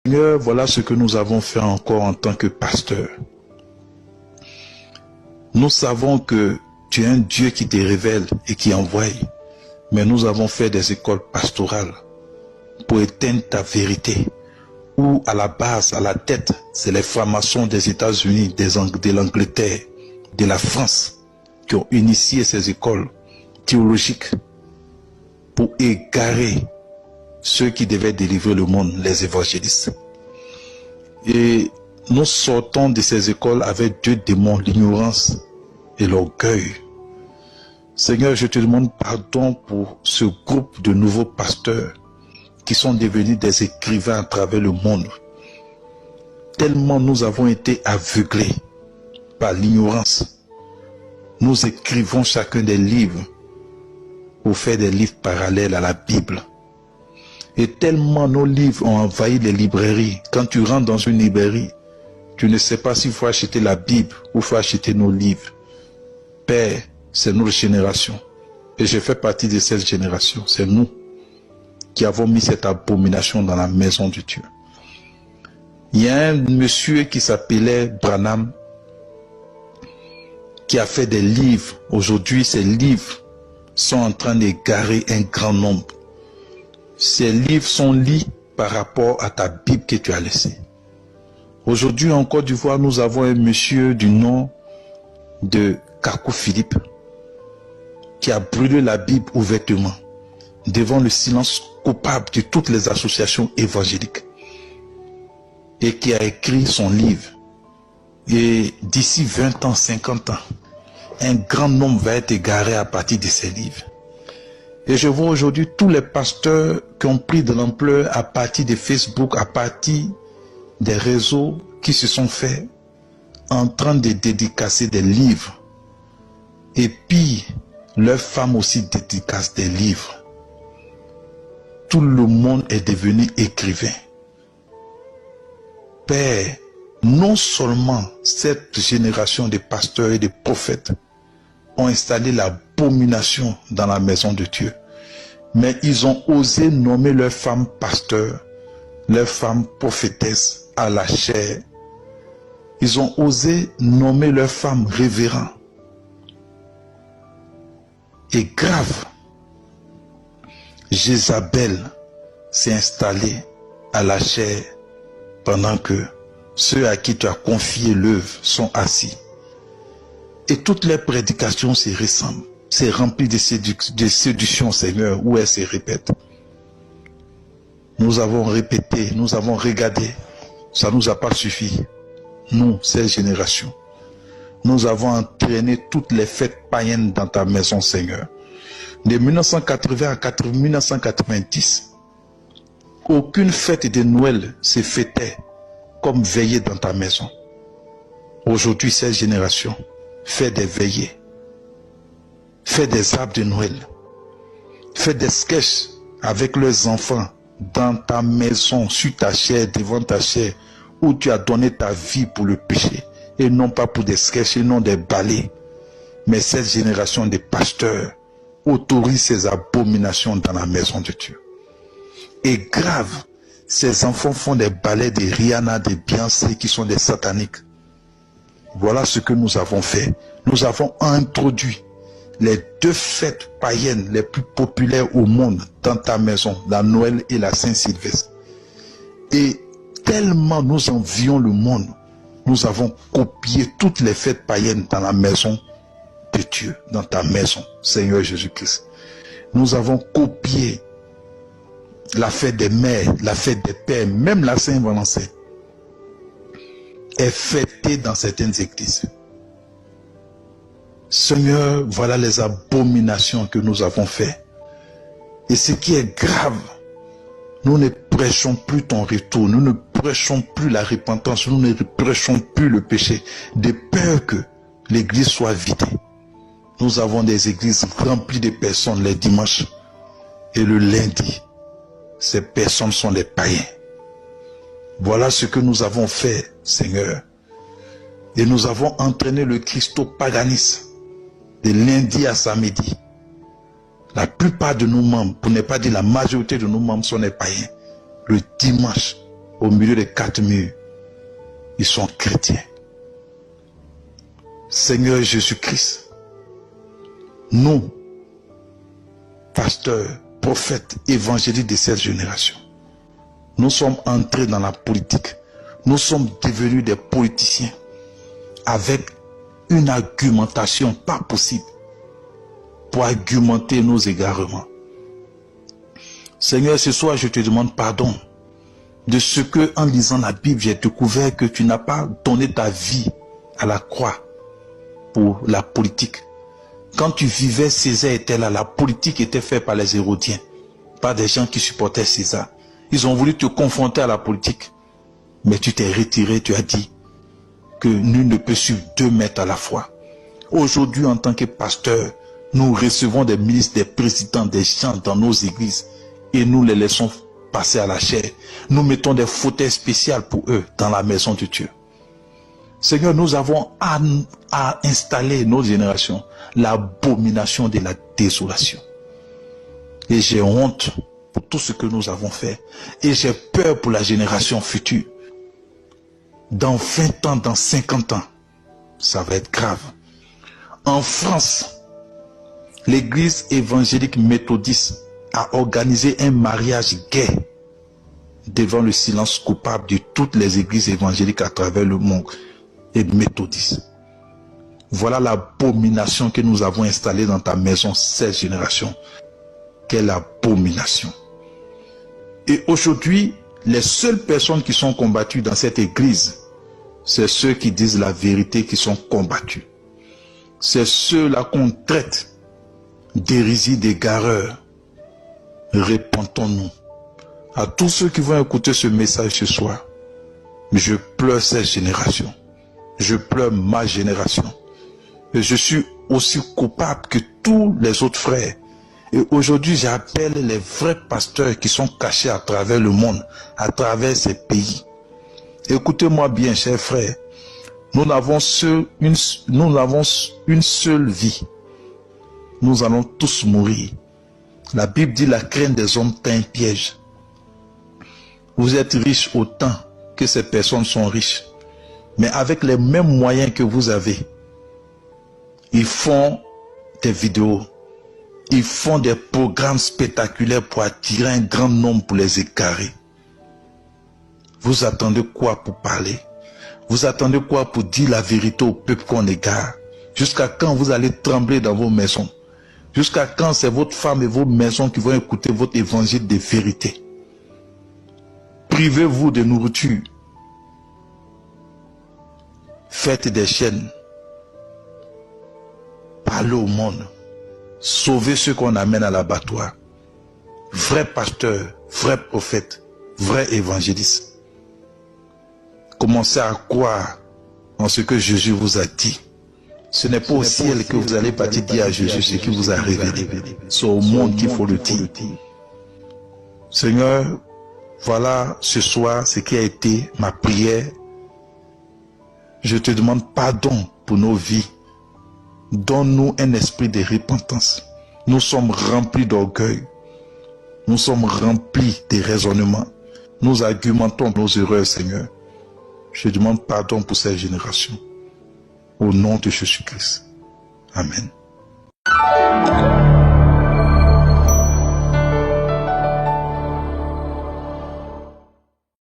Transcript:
Seigneur, voilà ce que nous avons fait encore en tant que pasteur. Nous savons que tu es un Dieu qui te révèle et qui envoie, mais nous avons fait des écoles pastorales pour éteindre ta vérité, où à la base, à la tête, c'est les francs-maçons des États-Unis, de l'Angleterre, de la France, qui ont initié ces écoles théologiques pour égarer ceux qui devaient délivrer le monde, les évangélistes. Et nous sortons de ces écoles avec deux démons, l'ignorance et l'orgueil. Seigneur, je te demande pardon pour ce groupe de nouveaux pasteurs qui sont devenus des écrivains à travers le monde. Tellement nous avons été aveuglés par l'ignorance. Nous écrivons chacun des livres pour faire des livres parallèles à la Bible. Et tellement nos livres ont envahi les librairies. Quand tu rentres dans une librairie, tu ne sais pas s'il faut acheter la Bible ou il faut acheter nos livres. Père, c'est notre génération. Et je fais partie de cette génération. C'est nous qui avons mis cette abomination dans la maison de Dieu. Il y a un monsieur qui s'appelait Branham qui a fait des livres. Aujourd'hui, ces livres sont en train d'égarer un grand nombre. Ces livres sont lits par rapport à ta Bible que tu as laissée. Aujourd'hui, en Côte d'Ivoire, nous avons un monsieur du nom de Kakou Philippe qui a brûlé la Bible ouvertement devant le silence coupable de toutes les associations évangéliques et qui a écrit son livre. Et d'ici 20 ans, 50 ans, un grand nombre va être égaré à partir de ces livres. Et je vois aujourd'hui tous les pasteurs qui ont pris de l'ampleur à partir de Facebook, à partir des réseaux qui se sont faits en train de dédicacer des livres. Et puis, leurs femmes aussi dédicacent des livres. Tout le monde est devenu écrivain. Père, non seulement cette génération de pasteurs et de prophètes ont installé l'abomination dans la maison de Dieu, mais ils ont osé nommer leurs femmes pasteurs, leurs femmes prophétesses à la chair. Ils ont osé nommer leurs femmes révérends. Et grave, Jézabel s'est installée à la chair pendant que ceux à qui tu as confié l'œuvre sont assis. Et toutes les prédications se ressemblent. C'est rempli de séduction, Seigneur, où elles se répètent. Nous avons répété, nous avons regardé. Ça ne nous a pas suffi. Nous, cette génération. Nous avons entraîné toutes les fêtes païennes dans ta maison, Seigneur. De 1980 à 1990, aucune fête de Noël se fêtait comme veillée dans ta maison. Aujourd'hui, cette génération fait des veillées, fait des arbres de Noël, fait des sketchs avec leurs enfants dans ta maison, sur ta chair, devant ta chair, où tu as donné ta vie pour le péché, et non pas pour des sketchs, et non des ballets. Mais cette génération de pasteurs autorise ces abominations dans la maison de Dieu. Et grave, ces enfants font des ballets de Rihanna, de Beyoncé, qui sont des sataniques. Voilà ce que nous avons fait. Nous avons introduit les deux fêtes païennes les plus populaires au monde dans ta maison, la Noël et la Saint-Sylvestre. Et tellement nous envions le monde, nous avons copié toutes les fêtes païennes dans la maison de Dieu, dans ta maison, Seigneur Jésus-Christ. Nous avons copié la fête des mères, la fête des pères, même la Saint-Valentin est fêtée dans certaines églises. Seigneur, voilà les abominations que nous avons faites. Et ce qui est grave, nous ne prêchons plus ton retour, nous ne prêchons plus la repentance, nous ne prêchons plus le péché, de peur que l'église soit vidée. Nous avons des églises remplies de personnes les dimanches et le lundi. Ces personnes sont les païens. Voilà ce que nous avons fait, Seigneur. Et nous avons entraîné le christopaganisme de lundi à samedi. La plupart de nos membres, pour ne pas dire la majorité de nos membres, sont des païens. Le dimanche, au milieu des 4 murs, ils sont chrétiens. Seigneur Jésus-Christ, nous, pasteurs, prophètes, évangélistes de cette génération, nous sommes entrés dans la politique. Nous sommes devenus des politiciens avec une argumentation pas possible pour argumenter nos égarements. Seigneur, ce soir, je te demande pardon de ce que, en lisant la Bible, j'ai découvert que tu n'as pas donné ta vie à la croix pour la politique. Quand tu vivais, César était là. La politique était faite par les Hérodiens, par des gens qui supportaient César. Ils ont voulu te confronter à la politique. Mais tu t'es retiré, tu as dit que nul ne peut suivre 2 maîtres à la fois. Aujourd'hui, en tant que pasteur, nous recevons des ministres, des présidents, des gens dans nos églises et nous les laissons passer à la chair. Nous mettons des fauteuils spéciaux pour eux dans la maison de Dieu. Seigneur, nous avons à installer nos générations l'abomination de la désolation. Et j'ai honte pour tout ce que nous avons fait. Et j'ai peur pour la génération future. Dans 20 ans, dans 50 ans, ça va être grave. En France, l'église évangélique méthodiste a organisé un mariage gay devant le silence coupable de toutes les églises évangéliques à travers le monde et méthodistes. Voilà l'abomination que nous avons installée dans ta maison, cette génération. Quelle abomination. Et aujourd'hui, les seules personnes qui sont combattues dans cette église, c'est ceux qui disent la vérité qui sont combattus. C'est ceux-là qu'on traite d'hérésie, d'égareurs. Répentons-nous. À tous ceux qui vont écouter ce message ce soir, je pleure cette génération. Je pleure ma génération. Et je suis aussi coupable que tous les autres frères. Et aujourd'hui, j'appelle les vrais pasteurs qui sont cachés à travers le monde, à travers ces pays. Écoutez-moi bien, chers frères. Nous n'avons une seule vie. Nous allons tous mourir. La Bible dit la crainte des hommes est un piège. Vous êtes riches autant que ces personnes sont riches. Mais avec les mêmes moyens que vous avez, ils font des vidéos. Ils font des programmes spectaculaires pour attirer un grand nombre pour les égarer. Vous attendez quoi pour parler? Vous attendez quoi pour dire la vérité au peuple qu'on égare? Jusqu'à quand vous allez trembler dans vos maisons? Jusqu'à quand c'est votre femme et vos maisons qui vont écouter votre évangile de vérité? Privez-vous de nourriture. Faites des chaînes. Parlez au monde. Sauvez ceux qu'on amène à l'abattoir. Vrai pasteur, vrai prophète, vrai évangéliste. Commencez à croire en ce que Jésus vous a dit. Ce n'est pas au ciel que vous allez partir dire à Jésus ce qu'il vous a révélé. C'est au monde qu'il faut le dire. Seigneur, voilà ce soir ce qui a été ma prière. Je te demande pardon pour nos vies. Donne-nous un esprit de repentance. Nous sommes remplis d'orgueil. Nous sommes remplis de raisonnements. Nous argumentons nos erreurs, Seigneur. Je demande pardon pour cette génération. Au nom de Jésus-Christ. Amen.